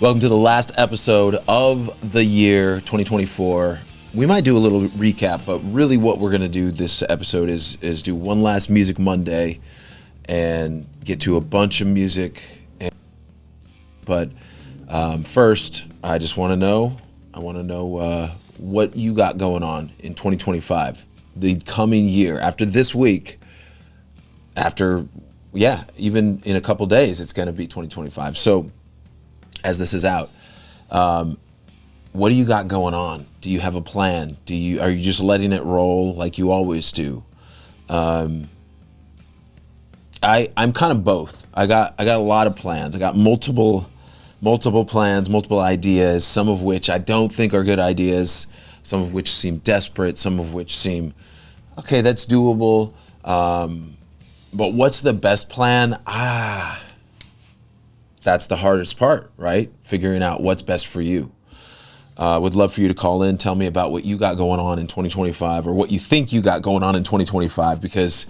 Welcome to the last episode of the year 2024. We might do a little recap, but really what we're going to do this episode is do one last Music Monday and get to a bunch of music. But first, I just want to know, what you got going on in 2025, the coming year. After this week, even in a couple days, it's going to be 2025. So as this is out, what do you got going on? Do you have a plan? Are you just letting it roll like you always do? I'm kind of both. I got a lot of plans. I got multiple plans, multiple ideas, some of which I don't think are good ideas, some of which seem desperate, some of which seem, okay, that's doable. But what's the best plan? That's the hardest part, right? Figuring out what's best for you. Would love for you to call in, tell me about what you got going on in 2025 or what you think you got going on in 2025, because,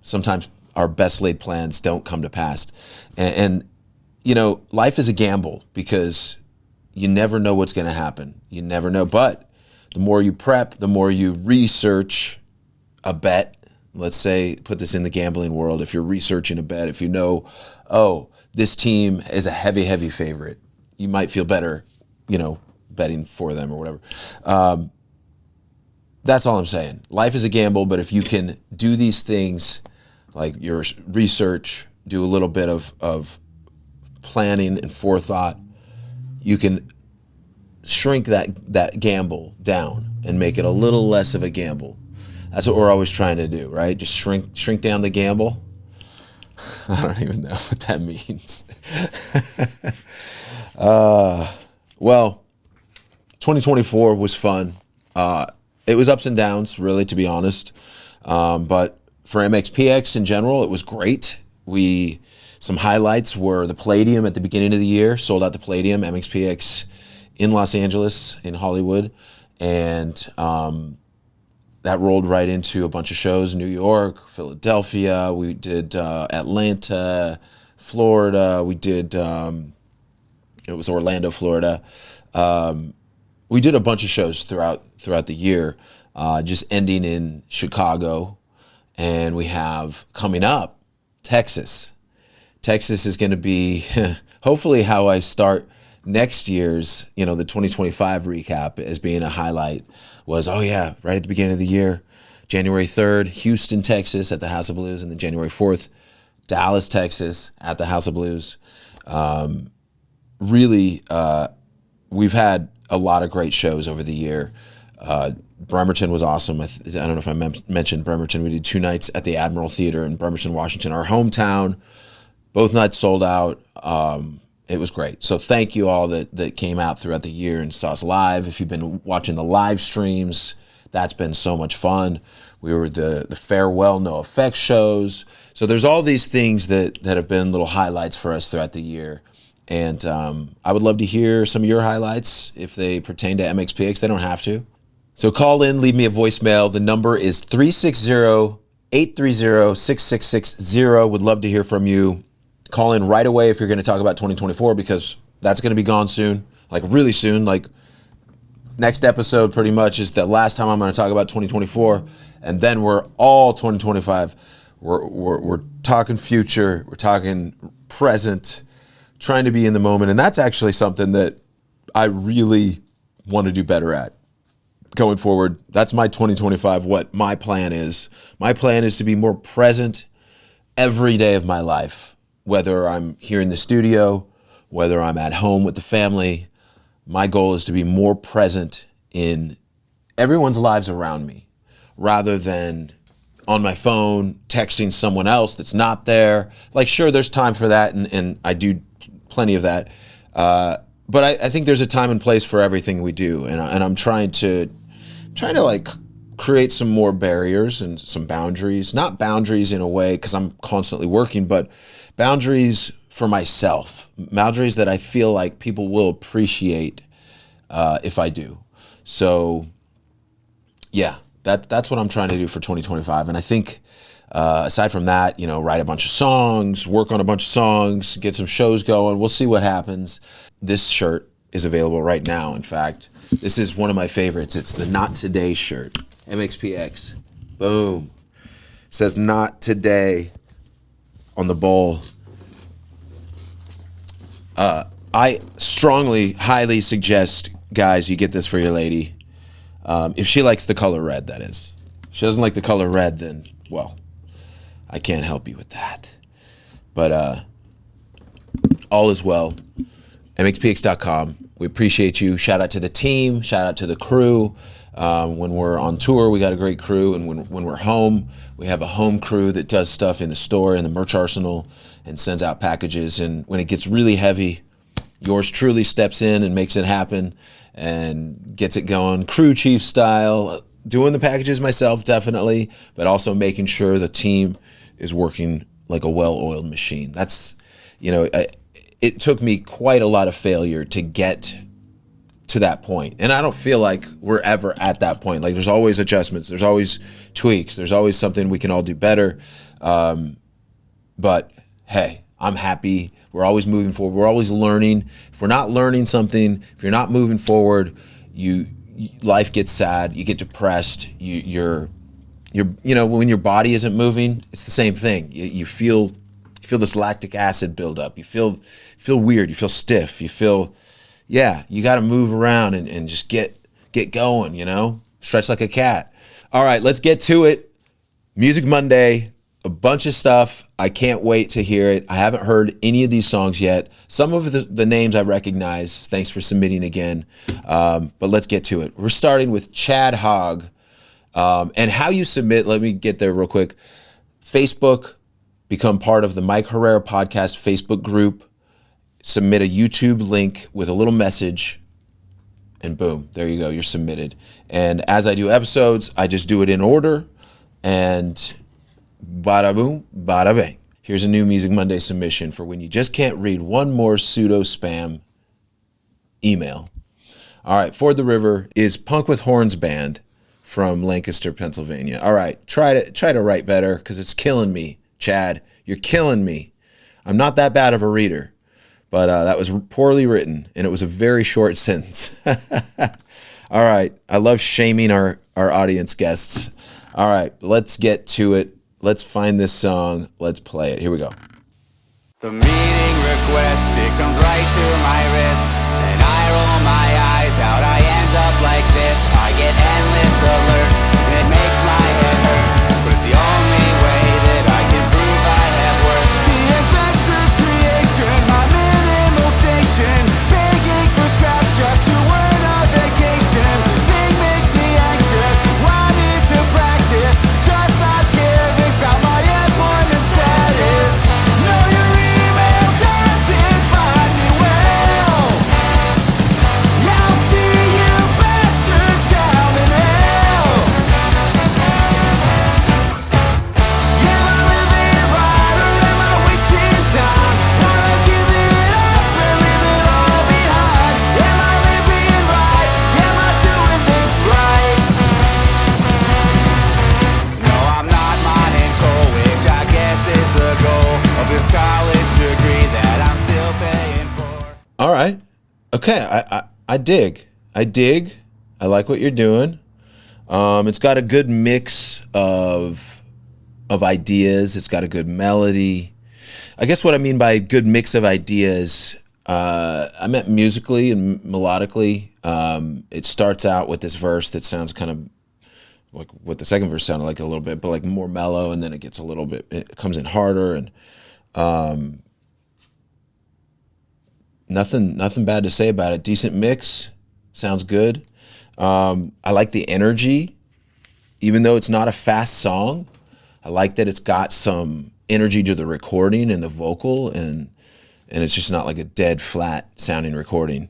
sometimes our best laid plans don't come to pass. And life is a gamble because you never know what's going to happen. You never know. But the more you prep, the more you research a bet. Let's say, put this in the gambling world. If you're researching a bet, if you know, this team is a heavy favorite, you might feel better, betting for them or whatever. That's all I'm saying. Life is a gamble, but if you can do these things, like your research, do a little bit of planning and forethought, you can shrink that gamble down and make it a little less of a gamble. That's what we're always trying to do, right? Just shrink down the gamble. I don't even know what that means. Well, 2024 was fun. It was ups and downs, really, to be honest. But for MXPX in general, it was great. Some highlights were the Palladium at the beginning of the year, sold out the Palladium, MXPX in Los Angeles, in Hollywood. And that rolled right into a bunch of shows, New York, Philadelphia. We did Atlanta, Florida. We did, it was Orlando, Florida. We did a bunch of shows throughout the year, just ending in Chicago. And we have coming up, Texas. Texas is going to be hopefully how I start next year's, the 2025 recap as being a highlight was, right at the beginning of the year, January 3rd, Houston, Texas at the House of Blues, and then January 4th, Dallas, Texas at the House of Blues. Really, we've had a lot of great shows over the year. Bremerton was awesome. I don't know if I mentioned Bremerton. We did 2 nights at the Admiral Theater in Bremerton, Washington, our hometown. Both nights sold out. It was great. So thank you all that came out throughout the year and saw us live. If you've been watching the live streams, that's been so much fun. We were the Fairwell No Effects shows. So there's all these things that have been little highlights for us throughout the year. And I would love to hear some of your highlights if they pertain to MXPX. They don't have to. So call in, leave me a voicemail. The number is 360-830-6660. Would love to hear from you. Call in right away if you're going to talk about 2024, because that's going to be gone soon, like really soon. Like next episode pretty much is the last time I'm going to talk about 2024, and then we're all 2025. We're talking future, we're talking present, trying to be in the moment, and that's actually something that I really want to do better at going forward. That's my 2025, what my plan is. My plan is to be more present every day of my life. Whether I'm here in the studio, whether I'm at home with the family, my goal is to be more present in everyone's lives around me, rather than on my phone texting someone else that's not there. Like, sure, there's time for that, and I do plenty of that. But I think there's a time and place for everything we do, and I'm trying to like create some more barriers and some boundaries. Not boundaries in a way because I'm constantly working, but boundaries for myself. Boundaries that I feel like people will appreciate if I do. So yeah, that's what I'm trying to do for 2025. And I think Aside from that, you know, write a bunch of songs, work on a bunch of songs, get some shows going. We'll see what happens. This shirt is available right now. In fact, this is one of my favorites. It's the Not Today shirt. MXPX. Boom. It says Not Today on the bowl. I strongly, highly suggest, guys, you get this for your lady. If she likes the color red, that is. If she doesn't like the color red, then, well, I can't help you with that. But all is well. MXPX.com. We appreciate you. Shout out to the team. Shout out to the crew. When we're on tour, we got a great crew. And when we're home, we have a home crew that does stuff in the store, in the merch arsenal, and sends out packages. And when it gets really heavy, yours truly steps in and makes it happen and gets it going. Crew chief style. Doing the packages myself, definitely, but also making sure the team is working like a well-oiled machine. That's, you know, it took me quite a lot of failure to get to that point. And I don't feel like we're ever at that point. Like, there's always adjustments. There's always tweaks. There's always something we can all do better. But hey, I'm happy. We're always moving forward. We're always learning. If we're not learning something, if you're not moving forward, life gets sad. You get depressed. You're you know, when your body isn't moving, it's the same thing. You feel this lactic acid buildup. You feel weird. You feel stiff. You feel, yeah, you got to move around and just get going, you know, stretch like a cat. All right, let's get to it. Music Monday, a bunch of stuff. I can't wait to hear it. I haven't heard any of these songs yet. Some of the names I recognize. Thanks for submitting again. But let's get to it. We're starting with Chad Hogg. And how you submit, let me get there real quick. Facebook, become part of the Mike Herrera Podcast Facebook group. Submit a YouTube link with a little message. And boom, there you go. You're submitted. And as I do episodes, I just do it in order. And bada boom, bada bang. Here's a new Music Monday submission for when you just can't read one more pseudo spam email. All right, Ford the River is Punk with Horns Band from Lancaster, Pennsylvania. All right, try to write better because it's killing me, Chad. You're killing me. I'm not that bad of a reader, but that was poorly written, and it was a very short sentence. All right, I love shaming our audience guests. All right, let's get to it. Let's find this song. Let's play it. Here we go. The meeting request, it comes right to my wrist, and I roll my eyes out. I end up like this. I get endless alerts, and it makes my head hurt. But it's the only way that I can prove I have worth. The investor's creation, my minimal station, begging for scraps just to earn a vacation. Ding makes me anxious, wanting to practice, just not caring about my employment status. No, your email doesn't find me well. I'll see you bastards down in hell. Am I living right or am I wasting time? Wanna give it up and leave it all behind. Am I living right? Am I doing this right? No, I'm not mining coal, which I guess is the goal of this college degree that I'm still paying for. All right. Okay, I dig. I like what you're doing. It's got a good mix of ideas. It's got a good melody. I guess what I mean by good mix of ideas, I meant musically and melodically. It starts out with this verse that sounds kind of like what the second verse sounded like a little bit, but like more mellow, and then it gets a little bit, it comes in harder, and nothing bad to say about it. Decent mix, sounds good. I like the energy, even though it's not a fast song. I like that it's got some energy to the recording and the vocal, and it's just not like a dead flat sounding recording.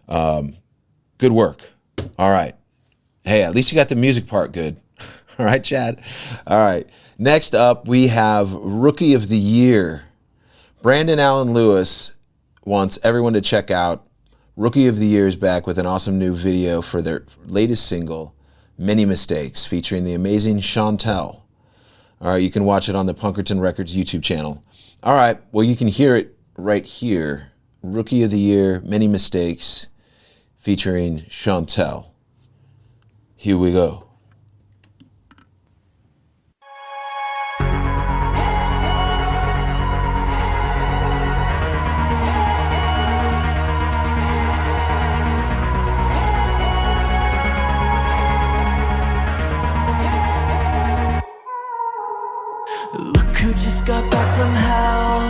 Good work. All right. Hey, at least you got the music part good. All right, Chad. All right. Next up, we have Rookie of the Year. Brandon Allen Lewis wants everyone to check out Rookie of the Year is back with an awesome new video for their latest single, Many Mistakes, featuring the amazing Chantel. All right, you can watch it on the Punkerton Records YouTube channel. All right, well, you can hear it right here. Rookie of the Year, Many Mistakes, featuring Chantel. Here we go. Look who just got back from hell.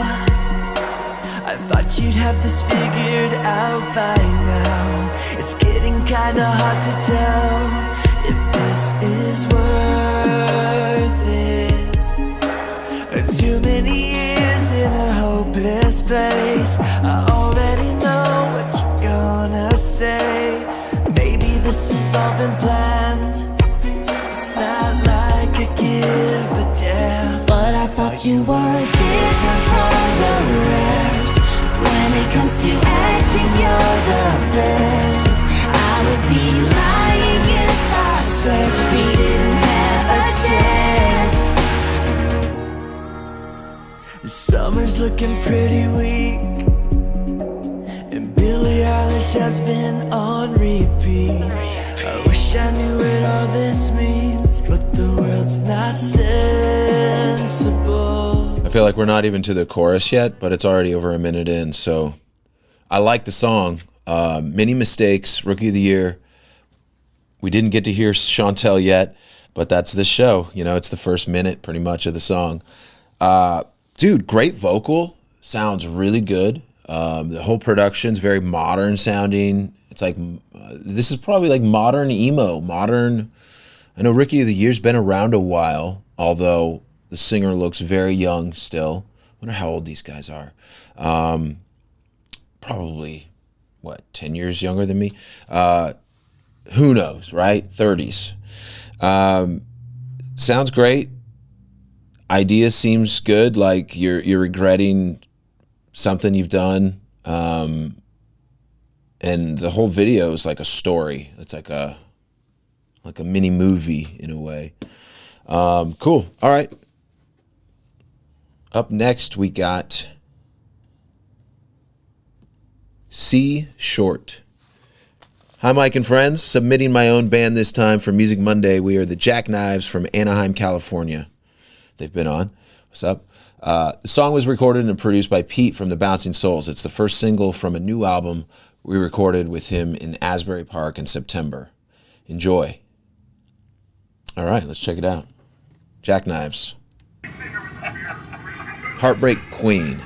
I thought you'd have this figured out by now. It's getting kinda hard to tell if this is worth it. Too many years in a hopeless place. I already know what you're gonna say. Maybe this has all been planned. It's not like I give a damn. But I thought you were different from the rest. When it comes to acting, you're the best. I would be lying if I said we didn't have a chance. Summer's looking pretty weak, and Billie Eilish has been on repeat. I wish I knew what all this means, but the world's not sensible. I feel like we're not even to the chorus yet, but it's already over a minute in, so I like the song. Many Mistakes, Rookie of the Year. We didn't get to hear Chantel yet, but that's the show. You know, it's the first minute pretty much of the song. Dude, great vocal. Sounds really good. The whole production's very modern sounding. It's like, this is probably like modern emo, modern. I know Rookie of the Year's been around a while, although the singer looks very young still. I wonder how old these guys are. Probably, 10 years younger than me? Who knows, right? 30s. Sounds great. Idea seems good, like you're regretting something you've done. And the whole video is like a story. It's like a mini movie in a way. Cool. All right. Up next, we got C Short. Hi, Mike and friends. Submitting my own band this time for Music Monday. We are the Jackknives from Anaheim, California. They've been on. What's up? The song was recorded and produced by Pete from the Bouncing Souls. It's the first single from a new album we recorded with him in Asbury Park in September. Enjoy. All right, let's check it out. Jackknives. Heartbreak Queen.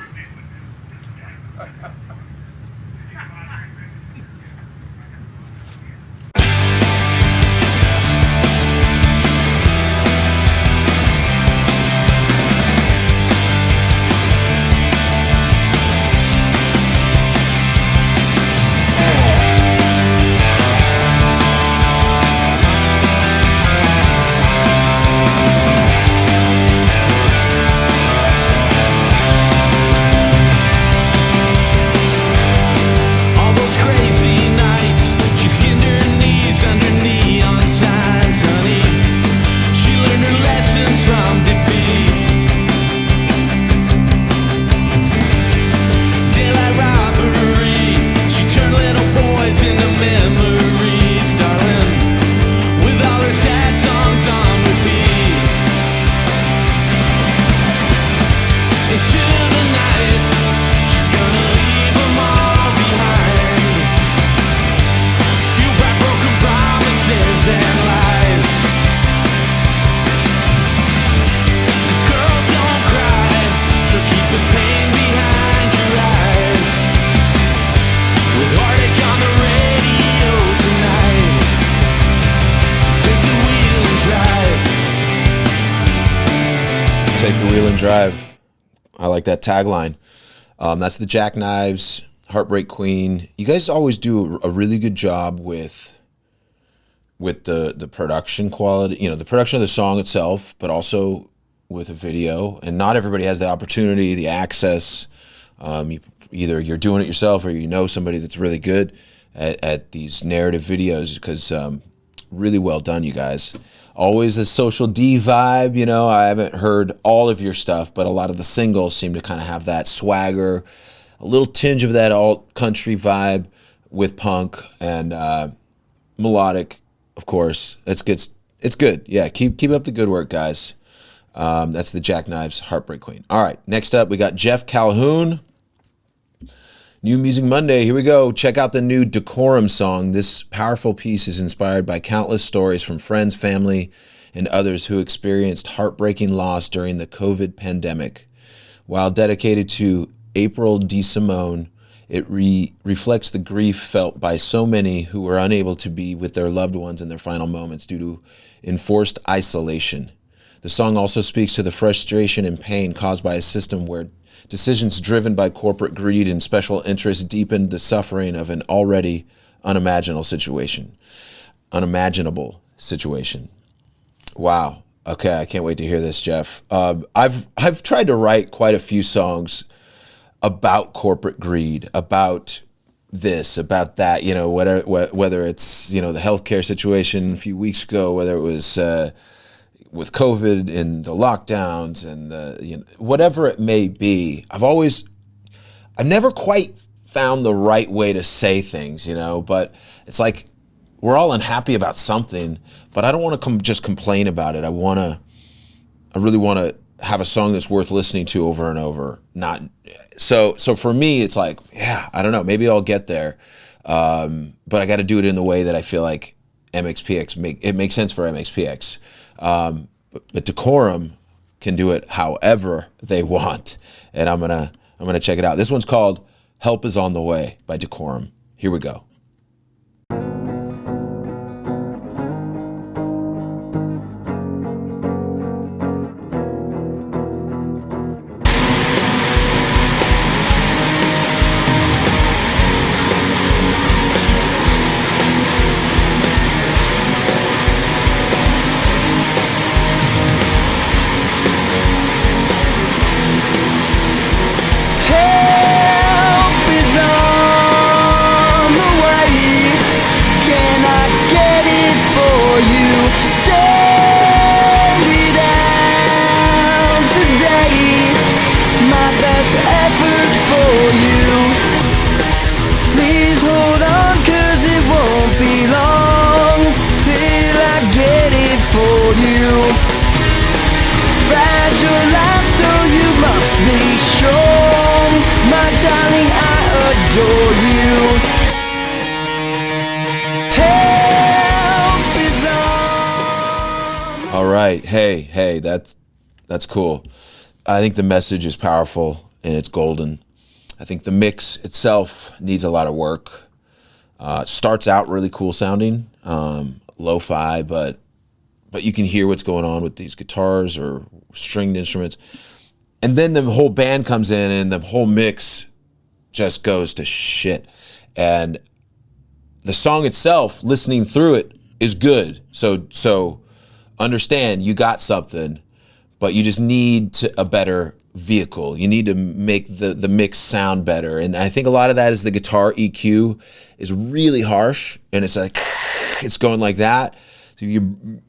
Drive. I like that tagline. That's the Jackknives, Heartbreak Queen. You guys always do a really good job with the production quality, you know, the production of the song itself, but also with a video. And not everybody has the opportunity, the access. Either you're doing it yourself or you know somebody that's really good at these narrative videos, because really well done, you guys. Always the Social D vibe, you know. I haven't heard all of your stuff, but a lot of the singles seem to kind of have that swagger, a little tinge of that alt country vibe with punk and melodic, of course. It's good. It's good. Yeah, keep up the good work, guys. That's the Jackknives Heartbreak Queen. All right, next up we got Jeff Calhoun. New Music Monday, here we go. Check out the new Decorum song. This powerful piece is inspired by countless stories from friends, family, and others who experienced heartbreaking loss during the COVID pandemic. While dedicated to April DeSimone, it reflects the grief felt by so many who were unable to be with their loved ones in their final moments due to enforced isolation. The song also speaks to the frustration and pain caused by a system where decisions driven by corporate greed and special interests deepened the suffering of an already unimaginable situation. Wow. Okay, I can't wait to hear this, Jeff. I've tried to write quite a few songs about corporate greed, about this, about that. You know, whether it's, you know, the healthcare situation a few weeks ago, whether it was with COVID and the lockdowns and you know, whatever it may be. I've never quite found the right way to say things, you know, but it's like we're all unhappy about something, but I don't want to just complain about it. I really want to have a song that's worth listening to over and over. So for me, it's like, yeah, I don't know, maybe I'll get there. But I got to do it in the way that I feel like it makes sense for MXPX. But Decorum can do it however they want, and I'm gonna check it out. This one's called "Help Is on the Way" by Decorum. Here we go. All right, hey, that's cool. I think the message is powerful and it's golden. I think the mix itself needs a lot of work. It starts out really cool sounding, lo-fi, but you can hear what's going on with these guitars or stringed instruments. And then the whole band comes in and the whole mix just goes to shit. And the song itself, listening through it, is good. So understand you got something, but you just need a better vehicle. You need to make the mix sound better. And I think a lot of that is the guitar EQ is really harsh, and it's like, it's going like that. So you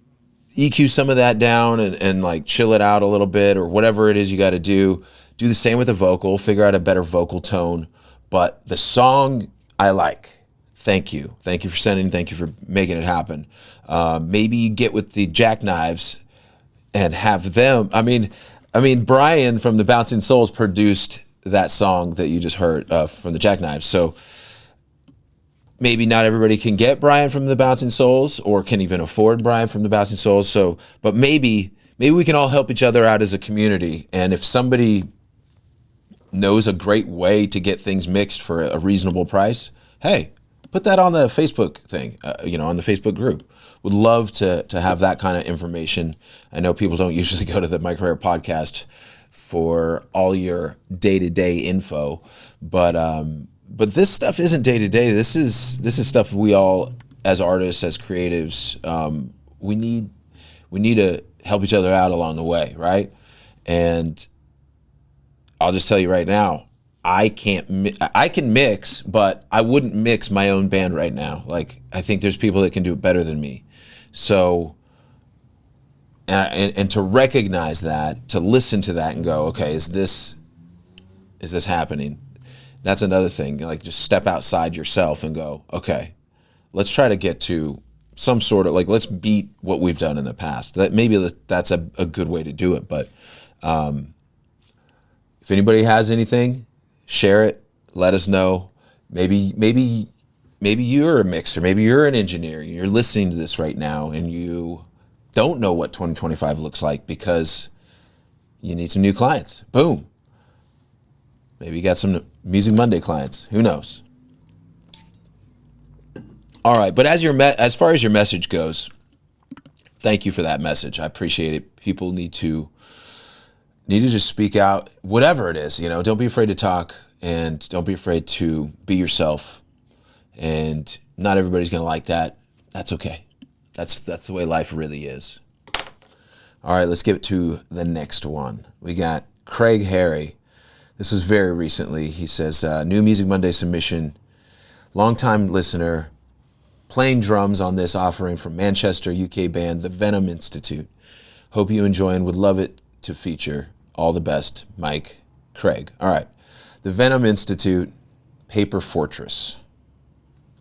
EQ some of that down and like chill it out a little bit, or whatever it is you got to do. Do the same with the vocal, figure out a better vocal tone. But the song I like. Thank you. Thank you for sending. Thank you for making it happen. Maybe you get with the Jackknives and have them. I mean, Brian from the Bouncing Souls produced that song that you just heard from the Jackknives. So maybe not everybody can get Brian from the Bouncing Souls or can even afford Brian from the Bouncing Souls. So, but maybe we can all help each other out as a community. And if somebody knows a great way to get things mixed for a reasonable price, hey, put that on the Facebook thing, on the Facebook group. Would love to have that kind of information. I know people don't usually go to the My Career podcast for all your day-to-day info, but this stuff isn't day-to-day. This is stuff we all, as artists, as creatives, we need to help each other out along the way, right? And I'll just tell you right now, I can mix, but I wouldn't mix my own band right now. Like, I think there's people that can do it better than me. So, and to recognize that, to listen to that and go, okay, is this happening? That's another thing. Like, just step outside yourself and go, okay, let's try to get to some sort of, like, let's beat what we've done in the past. That's a good way to do it. But if anybody has anything, share it. Let us know. Maybe you're a mixer. Maybe you're an engineer. You're listening to this right now and you don't know what 2025 looks like because you need some new clients. Boom. Maybe you got some Music Monday clients. Who knows? All right, but as far as your message goes, thank you for that message. I appreciate it. People need to just speak out, whatever it is. Don't be afraid to talk, and don't be afraid to be yourself. And not everybody's gonna like that. That's okay. That's the way life really is. All right, let's get to the next one. We got Craig Harry. This was very recently. He says, new Music Monday submission, longtime listener, playing drums on this offering from Manchester, UK band, the Venom Institute. Hope you enjoy and would love it to feature. All the best, Mike, Craig. All right, the Venom Institute, Paper Fortress.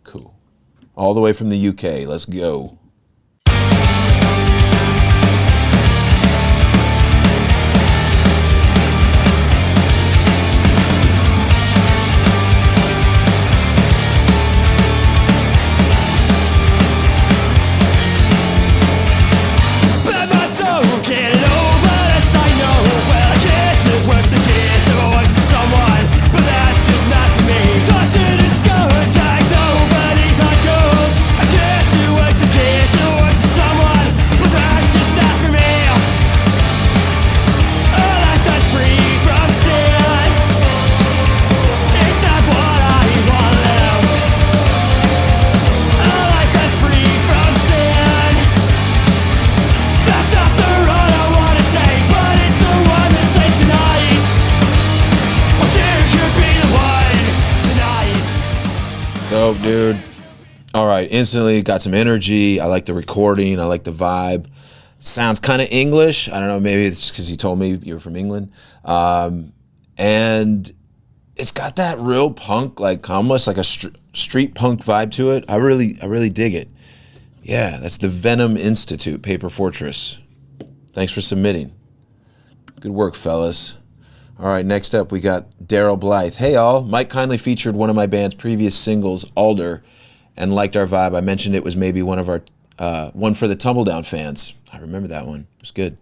Cool. All the way from the UK. Let's go. Dope, dude. All right, instantly got some energy. I like the recording. I like the vibe. Sounds kind of English. I don't know, maybe it's because you told me you were from England. And it's got that real punk, like almost like a street punk vibe to it. I really dig it. Yeah, that's the Venom Institute, Paper Fortress. Thanks for submitting. Good work, fellas. All right, next up we got Daryl Blythe. Hey all, Mike kindly featured one of my band's previous singles, Alder, and liked our vibe. I mentioned it was maybe one of our one for the Tumbledown fans. I remember that one. It was good.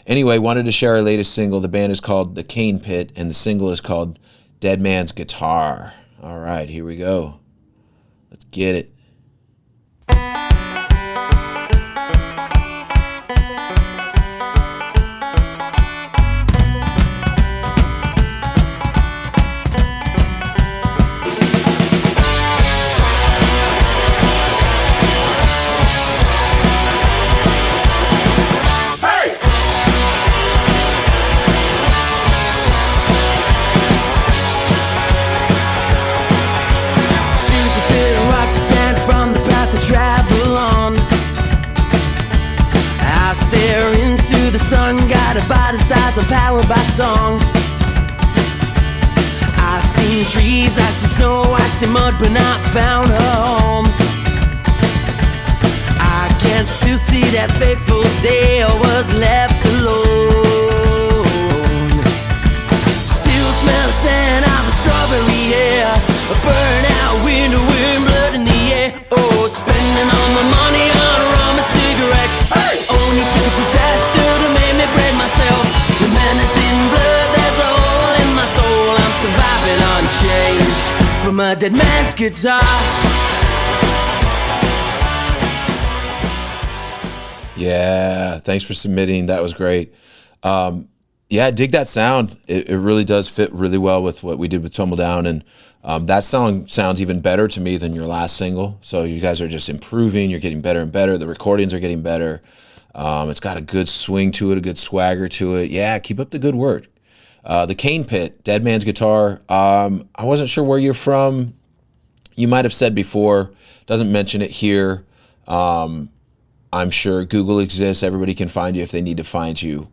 Anyway, wanted to share our latest single. The band is called The Cain Pit, and the single is called Dead Man's Guitar. All right, here we go. Let's get it. By the stars and powered by song. I've seen trees, I've seen snow, I've seen mud, but not found a home. I can still see that fateful day I was left alone. Still smell the scent of a strawberry hair, a burnt out window with blood in the air. Oh, spending all my money on rum and cigarettes. Hey! Only took a disaster to make me break myself. The menace in blood, there's a hole in my soul. I'm surviving unchanged from a dead man's guitar. Yeah, thanks for submitting. That was great. Yeah, dig that sound. It really does fit really well with what we did with Tumbledown, and that song sounds even better to me than your last single. So you guys are just improving. You're getting better and better. The recordings are getting better. It's got a good swing to it, a good swagger to it. Yeah, keep up the good work. The Cain Pit, Dead Man's Guitar. I wasn't sure where you're from. You might have said before. Doesn't mention it here. I'm sure Google exists. Everybody can find you if they need to find you,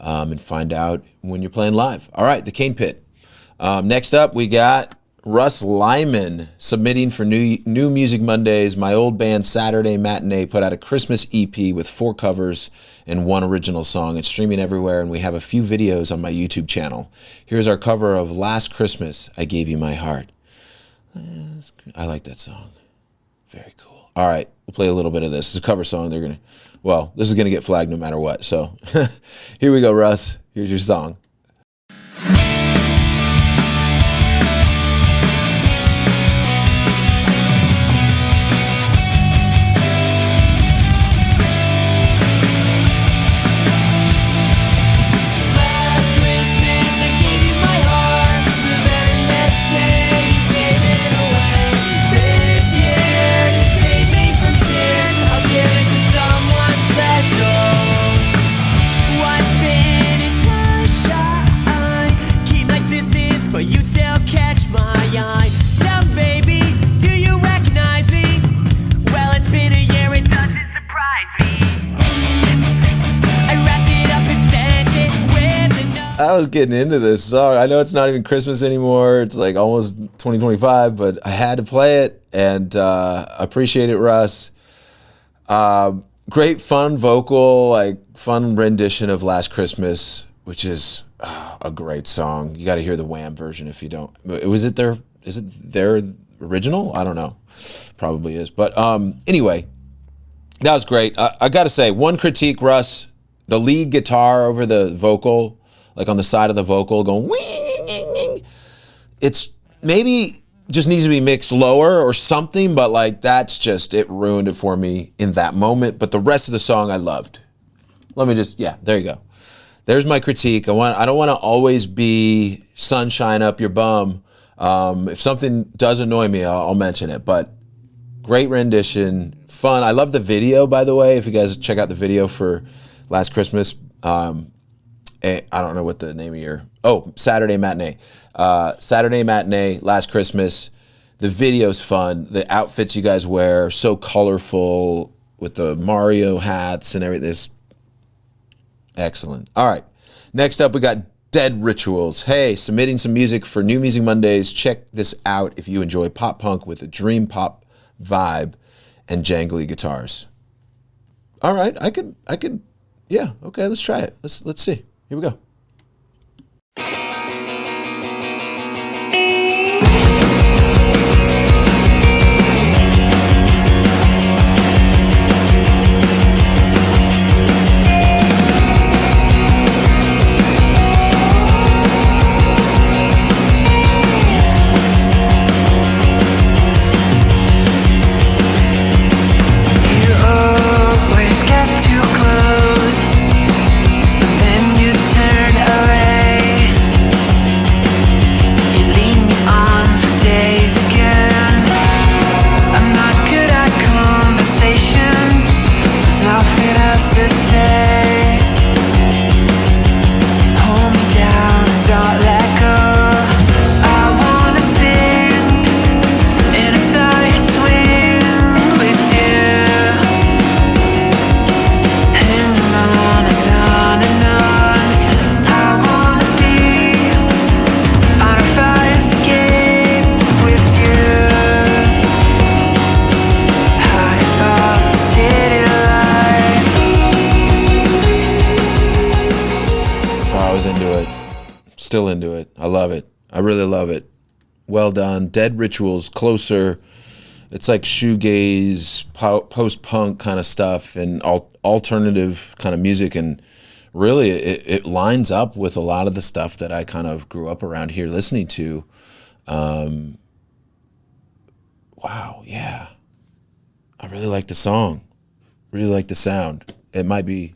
and find out when you're playing live. All right, the Cain Pit. Next up, we got Russ Lyman submitting for New Music Mondays. My old band Saturday Matinee put out a Christmas EP with 4 covers and 1 original song. It's streaming everywhere, and we have a few videos on my YouTube channel. Here's our cover of Last Christmas, I Gave You My Heart. I like that song. Very cool. All right, we'll play a little bit of this. It's a cover song. This is gonna get flagged no matter what. So here we go, Russ. Here's your song. I was getting into this song. I know it's not even Christmas anymore. It's like almost 2025, but I had to play it, and appreciate it, Russ. Great fun vocal, like fun rendition of Last Christmas, which is a great song. You got to hear the Wham version if you don't. Is it their original? I don't know. Probably is. But anyway, that was great. I got to say, one critique, Russ, the lead guitar over the vocal, like on the side of the vocal going, it's maybe just needs to be mixed lower or something, but like that's just, it ruined it for me in that moment. But the rest of the song I loved. There you go. There's my critique. I don't want to always be sunshine up your bum. If something does annoy me, I'll mention it, but great rendition, fun. I love the video, by the way. If you guys check out the video for Last Christmas, I don't know what the name of Saturday Matinee. Saturday Matinee, Last Christmas. The video's fun. The outfits you guys wear, so colorful with the Mario hats and everything. It's excellent. All right. Next up, we got Dead Rituals. Hey, submitting some music for New Music Mondays. Check this out if you enjoy pop punk with a dream pop vibe and jangly guitars. All right. I could. Yeah. Okay. Let's try it. Let's see. Here we go. Still into it. I love it. I really love it. Well done. Dead Rituals, Closer. It's like shoegaze, post-punk kind of stuff and alternative kind of music. And really, it lines up with a lot of the stuff that I kind of grew up around here listening to. Wow, yeah. I really like the song. Really like the sound. It might be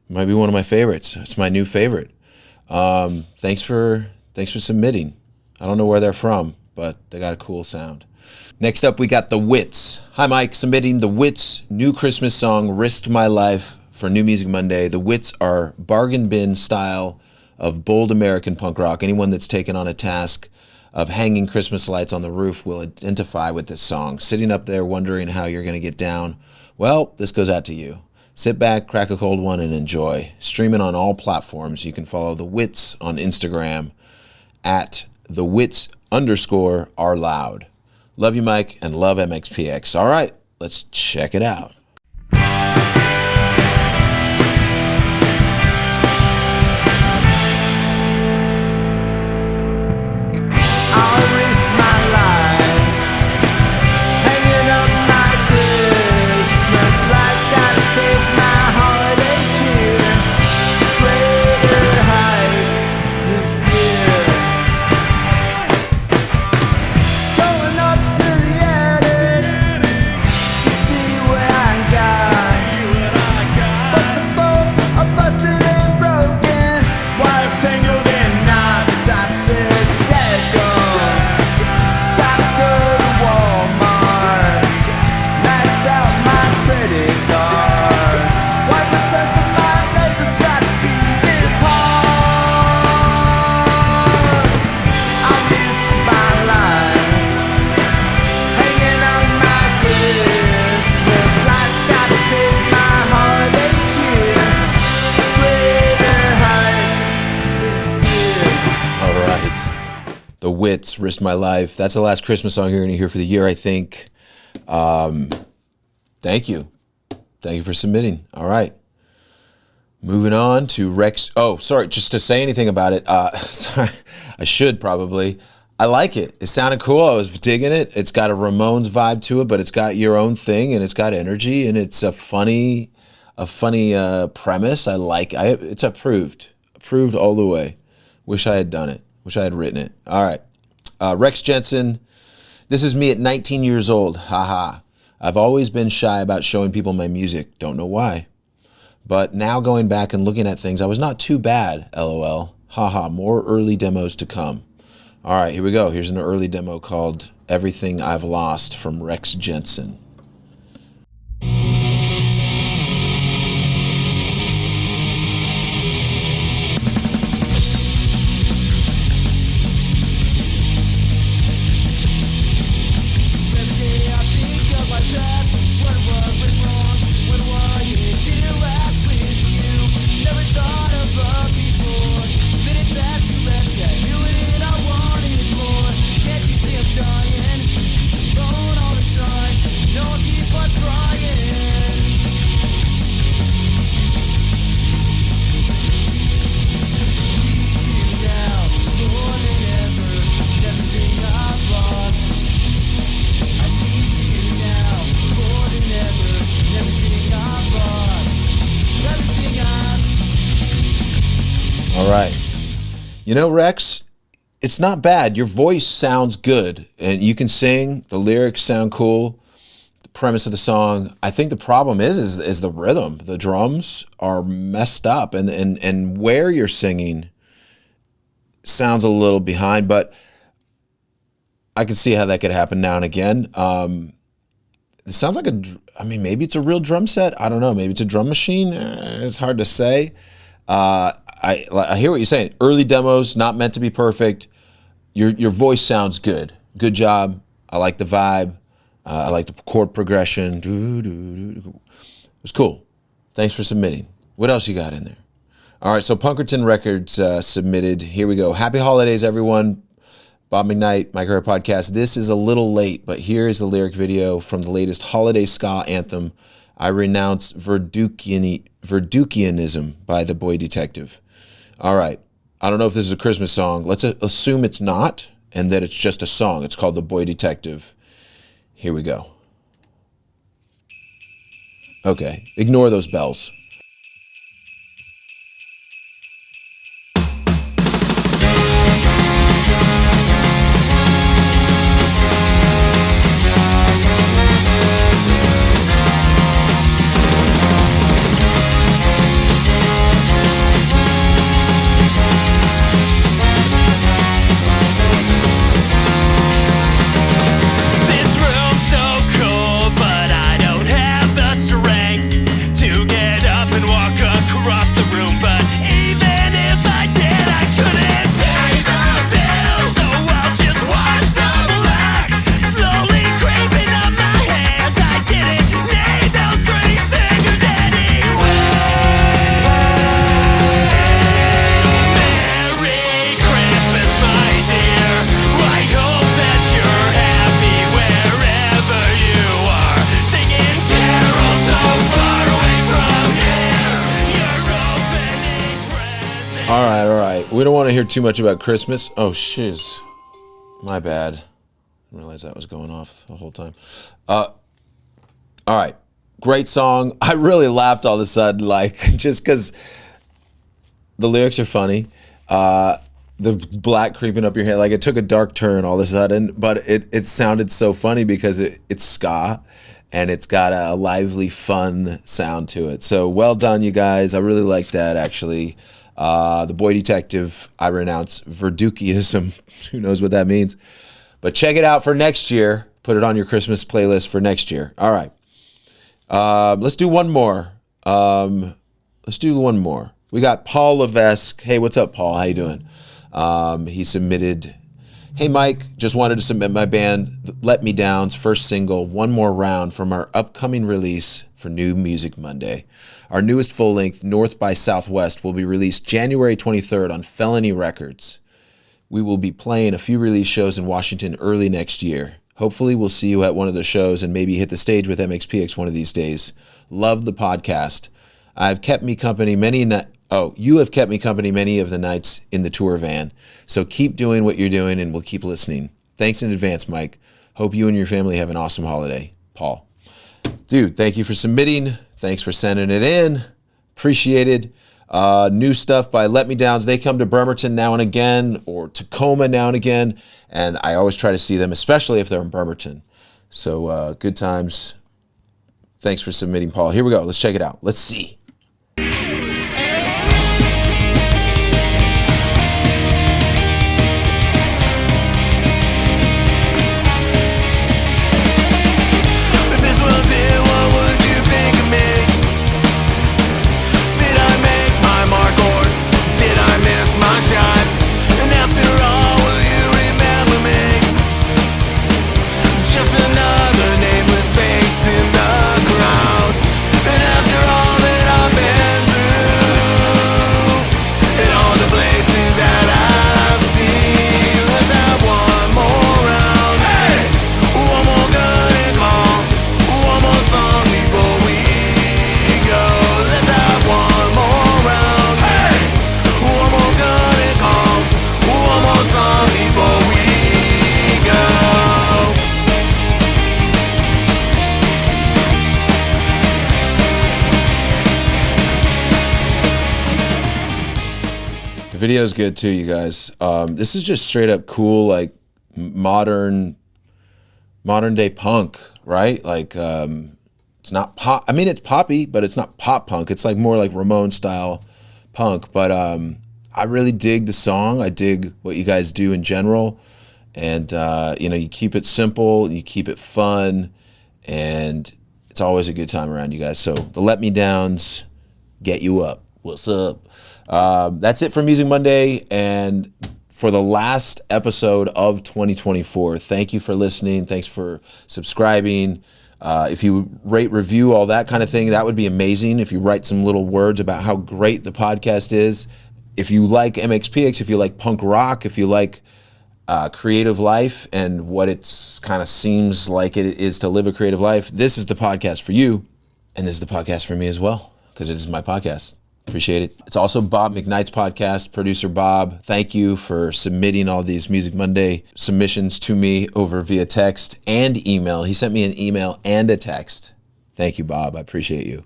one of my favorites. It's my new favorite. Thanks for submitting. I don't know where they're from, but they got a cool sound. Next up, we got the Witz. Hi, Mike, submitting the Witz new Christmas song, Risked My Life, for New Music Monday. The Witz are bargain bin style of bold American punk rock. Anyone that's taken on a task of hanging Christmas lights on the roof will identify with this song. Sitting up there wondering how you're going to get down Well, this goes out to you. Sit back, crack a cold one, and enjoy. Streaming on all platforms. You can follow the Witz on Instagram at the Witz_are loud. Love you, Mike, and love MXPX. All right, let's check it out. I'll risk my life, hanging up my Christmas lights. Gotta take my holiday cheer to greater heights this year. Going up to the attic to see what I got. But the bolts are busted and broken, wires tangled in knots. I said, Decorum. Gotta go to Walmart, max out my credit card. Why's the rest of my life has got to be this hard? I'll risk my life, hanging on my Christmas lights. Gotta take my holiday cheer to greater heights this year. All right. The Witz, Risk My Life. That's the last Christmas song you're going to hear for the year, I think. Thank you. Thank you for submitting. All right. Moving on to Rex. Oh, sorry. Just to say anything about it. Sorry. I should probably. I like it. It sounded cool. I was digging it. It's got a Ramones vibe to it, but it's got your own thing, and it's got energy, and it's a funny premise. I like. It's approved all the way. Wish I had done it. Wish I had written it. All right. Rex Jensen. This is me at 19 years old. Haha. I've always been shy about showing people my music. Don't know why. But now going back and looking at things, I was not too bad. LOL. Haha. More early demos to come. All right, here we go. Here's an early demo called Everything I've Lost from Rex Jensen. Every day I think of my past. What went wrong? Why it didn't last with you? Never thought of love before. Minute that you left, I knew it and I wanted more. Can't you see I'm dying? Alone all the time. No, I'll keep on trying. Need you now more than ever. Everything I've lost. I need you now more than ever. Everything I've lost, everything I've. All right. You know, Rex, it's not bad. Your voice sounds good, and you can sing. The lyrics sound cool. The premise of the song. I think the problem is the rhythm. The drums are messed up, and where you're singing sounds a little behind, but I can see how that could happen now and again. It sounds like maybe it's a real drum set. I don't know. Maybe it's a drum machine. It's hard to say. I hear what you're saying. Early demos, not meant to be perfect. Your voice sounds good. Good job. I like the vibe. I like the chord progression. It was cool. Thanks for submitting. What else you got in there? All right, so Punkerton Records submitted. Here we go. Happy holidays, everyone. Bob McKnight, My Career Podcast. This is a little late, but here is the lyric video from the latest holiday ska anthem, I Renounce Verdukianism by the Boy Detective. All right. I don't know if this is a Christmas song. Let's assume it's not, and that it's just a song. It's called The Boy Detective. Here we go. Okay. Ignore those bells. This room's so cold, but I don't have the strength to get up. we don't want to hear too much about Christmas. Oh, shiz. My bad. I didn't realize that was going off the whole time. All right. Great song. I really laughed all of a sudden, like, just because the lyrics are funny. The black creeping up your head, like it took a dark turn all of a sudden, but it sounded so funny because it's ska and it's got a lively, fun sound to it. So well done, you guys. I really like that, actually. The Boy Detective, I Renounce, Verdukianism. Who knows what that means? But check it out for next year. Put it on your Christmas playlist for next year. All right. Let's do one more. We got Paul Levesque. Hey, what's up, Paul? How you doing? He submitted, hey, Mike, just wanted to submit my band Let Me Down's first single, One More Round, from our upcoming release for New Music Monday. Our newest full-length, North by Southwest, will be released January 23rd on Felony Records. We will be playing a few release shows in Washington early next year. Hopefully we'll see you at one of the shows and maybe hit the stage with MXPX one of these days. Love the podcast. You have kept me company many of the nights in the tour van. So keep doing what you're doing and we'll keep listening. Thanks in advance, Mike. Hope you and your family have an awesome holiday. Paul. Dude, thank you for submitting. Thanks for sending it in. Appreciated. New stuff by Let Me Downs. They come to Bremerton now and again, or Tacoma now and again, and I always try to see them, especially if they're in Bremerton. So good times. Thanks for submitting, Paul. Here we go. Let's check it out. Let's see. Video is good too, you guys. This is just straight up cool, like modern day punk, right? Like it's not pop. I mean, it's poppy, but it's not pop punk. It's like more like Ramon style punk. But I really dig the song. I dig what you guys do in general, and you keep it simple, you keep it fun, and it's always a good time around you guys. So the Let Me Downs get you up. What's up? That's it for Music Monday and for the last episode of 2024. Thank you for listening. Thanks for subscribing. If you rate, review, all that kind of thing, that would be amazing. If you write some little words about how great the podcast is. If you like MXPX, if you like punk rock, if you like creative life and what it's kind of seems like it is to live a creative life, this is the podcast for you. And this is the podcast for me as well, because it is my podcast. Appreciate it. It's also Bob McKnight's podcast. Producer Bob, thank you for submitting all these Music Monday submissions to me over via text and email. He sent me an email and a text. Thank you, Bob. I appreciate you.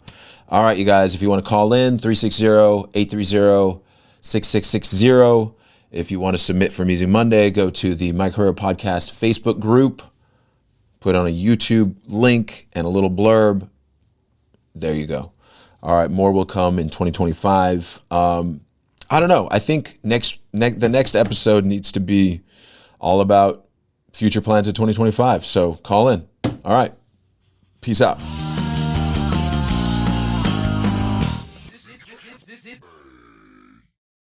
All right, you guys, if you want to call in, 360-830-6660. If you want to submit for Music Monday, go to the Mike Herrera Podcast Facebook group, put on a YouTube link and a little blurb. There you go. All right, more will come in 2025. I don't know. I think the next episode needs to be all about future plans of 2025. So call in. All right. Peace out.